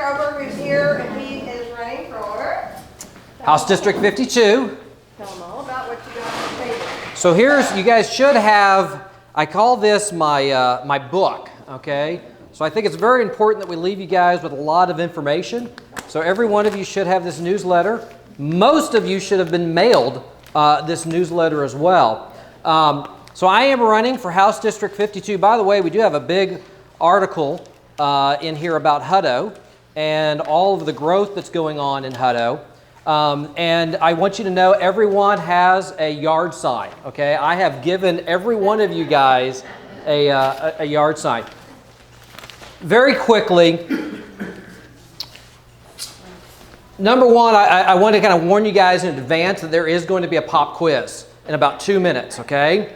Strauber, who's here, and he is running for House District 52. Tell them all about what you got on the table. So here's, you guys should have, I call this my, my book, okay? So I think it's very important that we leave you guys with a lot of information. So every one of you should have this newsletter. Most of you should have been mailed this newsletter as well. So I am running for House District 52. By the way, we do have a big article in here about Hutto and all of the growth that's going on in Hutto. And I want you to know everyone has a yard sign, okay? I have given every one of you guys a yard sign. Very quickly, number one, I want to kind of warn you guys in advance that there is going to be a pop quiz in about 2 minutes, okay?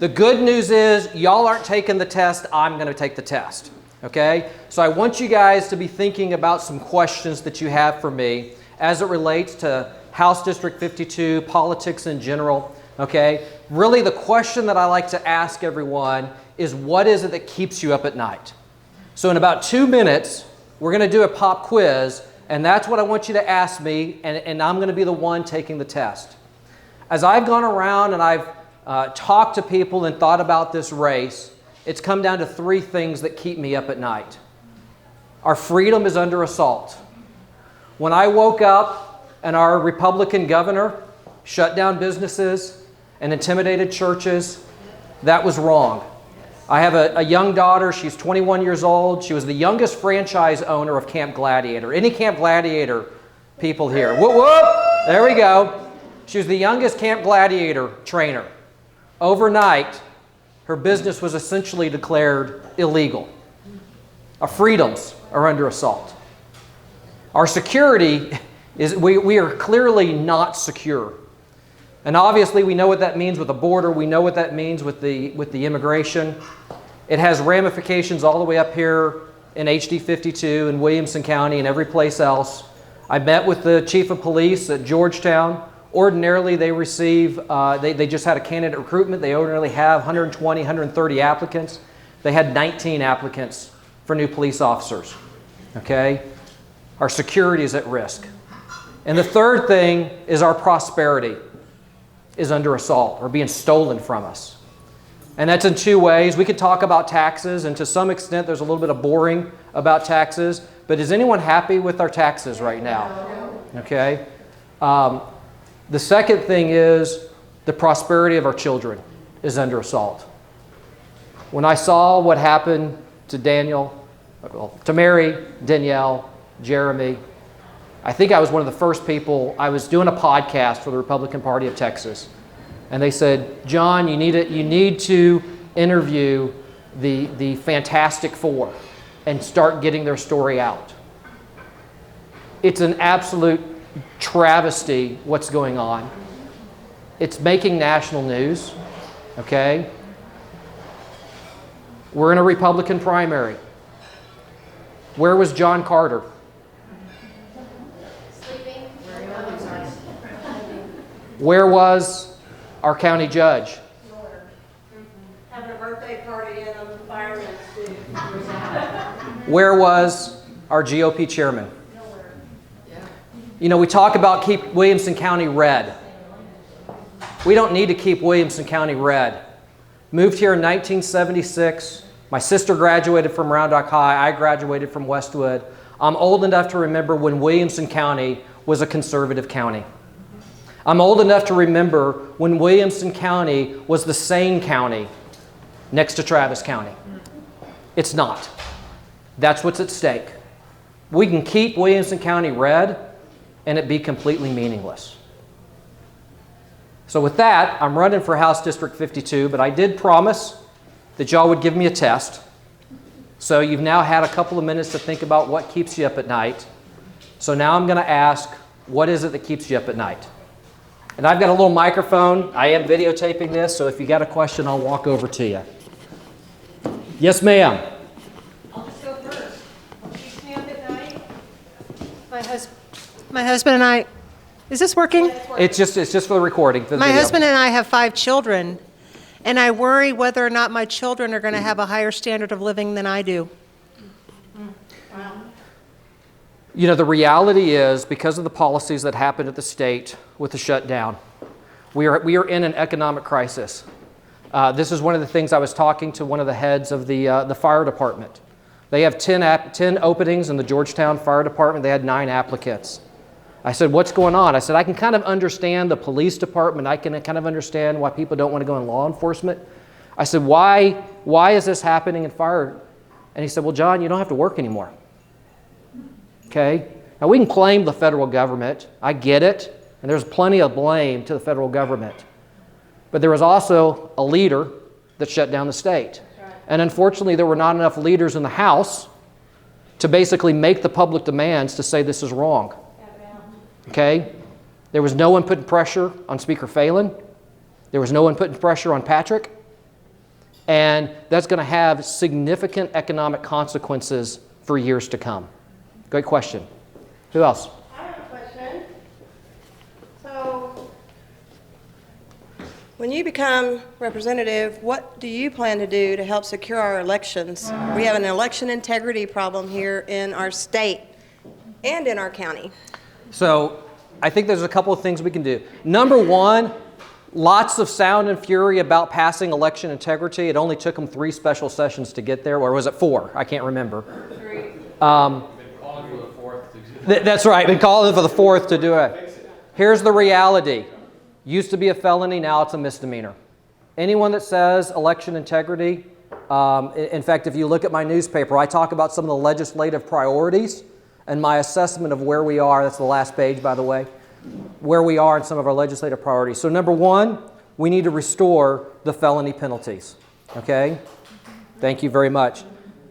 The good news is y'all aren't taking the test, I'm going to take the test, okay? So I want you guys to be thinking about some questions that you have for me as it relates to House District 52, politics in general, okay? Really the question that I like to ask everyone is, what is it that keeps you up at night? So in about 2 minutes, we're going to do a pop quiz, and that's what I want you to ask me, and I'm going to be the one taking the test. As I've gone around and I've talked to people and thought about this race, it's come down to 3 things that keep me up at night. Our freedom is under assault. When I woke up and our Republican governor shut down businesses and intimidated churches, that was wrong. I have a young daughter. She's 21 years old. She was the youngest franchise owner of Camp Gladiator. Any Camp Gladiator people here? Whoop, whoop. There we go. She was the youngest Camp Gladiator trainer. Overnight, her business was essentially declared illegal. Our freedoms are under assault. Our security is, we are clearly not secure. And obviously we know what that means with the border. We know what that means with the immigration. It has ramifications all the way up here in HD 52 in Williamson County and every place else. I met with the chief of police at Georgetown. Ordinarily they receive, they just had a candidate recruitment. They ordinarily have 120, 130 applicants. They had 19 applicants for new police officers, okay? Our security is at risk. And the third thing is our prosperity is under assault or being stolen from us. And that's in 2 ways. We could talk about taxes, and to some extent there's a little bit of boring about taxes, but is anyone happy with our taxes right now? Okay? The second thing is the prosperity of our children is under assault. When I saw what happened to to Mary, Danielle, Jeremy, I think I was one of the first people. I was doing a podcast for the Republican Party of Texas, and they said, John, you need to interview the Fantastic Four and start getting their story out. It's an absolute travesty what's going on. It's making national news, okay? We're in a Republican primary. Where was John Carter? Sleeping. Where was our county judge? Having a birthday party in a fireman's suit. Where was our GOP chairman? You know, we talk about keep Williamson County red. We don't need to keep Williamson County red. Moved here in 1976. My sister graduated from Round Rock High. I graduated from Westwood. I'm old enough to remember when Williamson County was a conservative county. I'm old enough to remember when Williamson County was the sane county next to Travis County. It's not. That's what's at stake. We can keep Williamson County red and it be completely meaningless. So with that, I'm running for House District 52, but I did promise that y'all would give me a test. So you've now had a couple of minutes to think about what keeps you up at night. So now I'm going to ask, what is it that keeps you up at night? And I've got a little microphone. I am videotaping this, so if you got a question, I'll walk over to you. Yes, ma'am. I'll just go first. What keeps me up at night? My husband and I, is this working? It's just for the recording. For the My video. husband and I have 5 children, and I worry whether or not my children are going to have a higher standard of living than I do. You know, the reality is, because of the policies that happened at the state with the shutdown, we are in an economic crisis. This is one of the things I was talking to one of the heads of the fire department. They have 10 openings in the Georgetown Fire Department. They had 9 applicants. I said, what's going on? I said, I can kind of understand the police department. I can kind of understand why people don't want to go in law enforcement. I said, why is this happening in fire? And he said, well, John, you don't have to work anymore. Okay? Now, we can blame the federal government. I get it. And there's plenty of blame to the federal government. But there was also a leader that shut down the state. Right. And unfortunately, there were not enough leaders in the House to basically make the public demands to say this is wrong. Okay? There was no one putting pressure on Speaker Phelan. There was no one putting pressure on Patrick. And that's going to have significant economic consequences for years to come. Great question. Who else? I have a question. So, when you become representative, what do you plan to do to help secure our elections? We have an election integrity problem here in our state and in our county. So, I think there's a couple of things we can do. Number one, lots of sound and fury about passing election integrity. It only took them 3 special sessions to get there, or was it 4? I can't remember. 3. That's right. Been calling for the 4th to do it. Here's the reality. Used to be a felony, now it's a misdemeanor. Anyone that says election integrity, in fact, if you look at my newspaper, I talk about some of the legislative priorities and my assessment of where we are. That's the last page, by the way. Where we are in some of our legislative priorities. So number one, we need to restore the felony penalties. Okay? Thank you very much.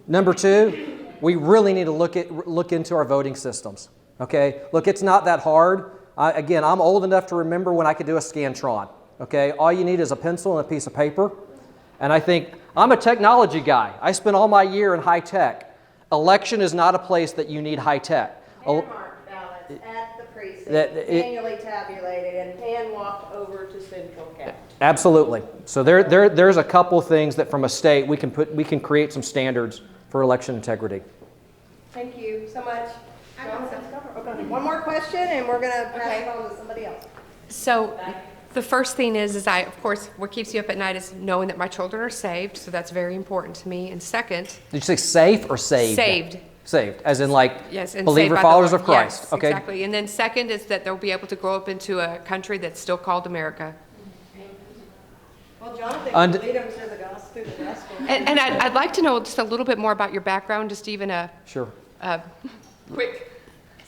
Number two, we really need to look into our voting systems. Okay? Look, it's not that hard. Again, I'm old enough to remember when I could do a Scantron. Okay? All you need is a pencil and a piece of paper. And I think, I'm a technology guy. I spent all my year in high tech. Election is not a place that you need high tech. Hand-marked ballots at the precinct, manually tabulated, and hand-walked over to central count. Absolutely. So there's a couple of things that from a state we can create some standards for election integrity. Thank you so much. Okay, one more question, and we're going to pass it on to somebody else. So the first thing is of course, what keeps you up at night is knowing that my children are saved, so that's very important to me. And second... Did you say safe or saved? Saved. Saved, as in like yes, and believer followers of Christ. Yes, okay. Exactly. And then second is that they'll be able to grow up into a country that's still called America. Well, Jonathan, lead them to the gospel. And I'd like to know just a little bit more about your background, just even a quick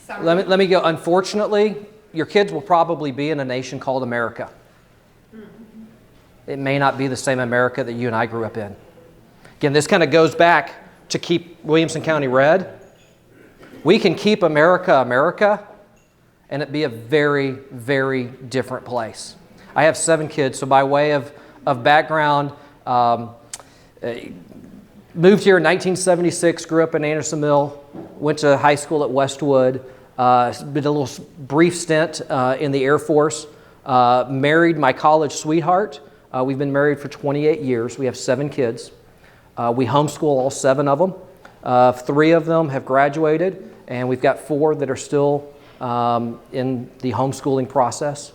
summary. Let me go. Unfortunately, your kids will probably be in a nation called America. It may not be the same America that you and I grew up in. Again, this kind of goes back to keep Williamson County red. We can keep America, America, and it be a very, very different place. I have 7 kids, so by way of background, moved here in 1976, grew up in Andersonville, went to high school at Westwood, did a little brief stint in the Air Force, married my college sweetheart. We've been married for 28 years. We have 7 kids. We homeschool all 7 of them. 3 of them have graduated, and we've got 4 that are still in the homeschooling process.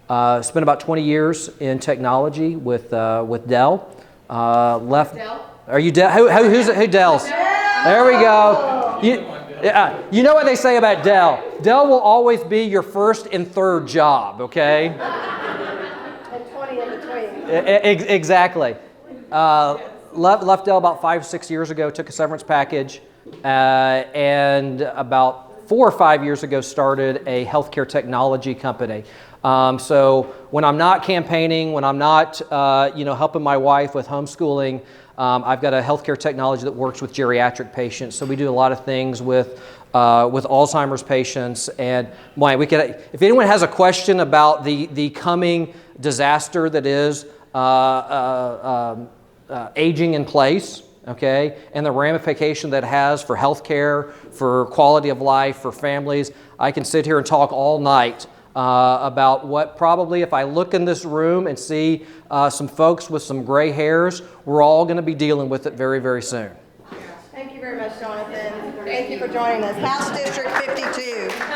Spent about 20 years in technology with Dell. Left. Dell? Are you Dell? Who Dells? Dell. There we go. You know what they say about Dell? Dell will always be your first and third job. Okay. And 20 in between. Exactly. Left Dell about 5 or 6 years ago. Took a severance package, and about 4 or 5 years ago started a healthcare technology company. So when I'm not campaigning, when I'm not helping my wife with homeschooling, I've got a healthcare technology that works with geriatric patients. So we do a lot of things with Alzheimer's patients. And boy, if anyone has a question about the coming disaster that is aging in place, okay, and the ramification that has for healthcare, for quality of life, for families, I can sit here and talk all night about what probably, if I look in this room and see some folks with some gray hairs, we're all going to be dealing with it very, very soon. Thank you very much, Jonathan. Thank you for joining us. House District 52.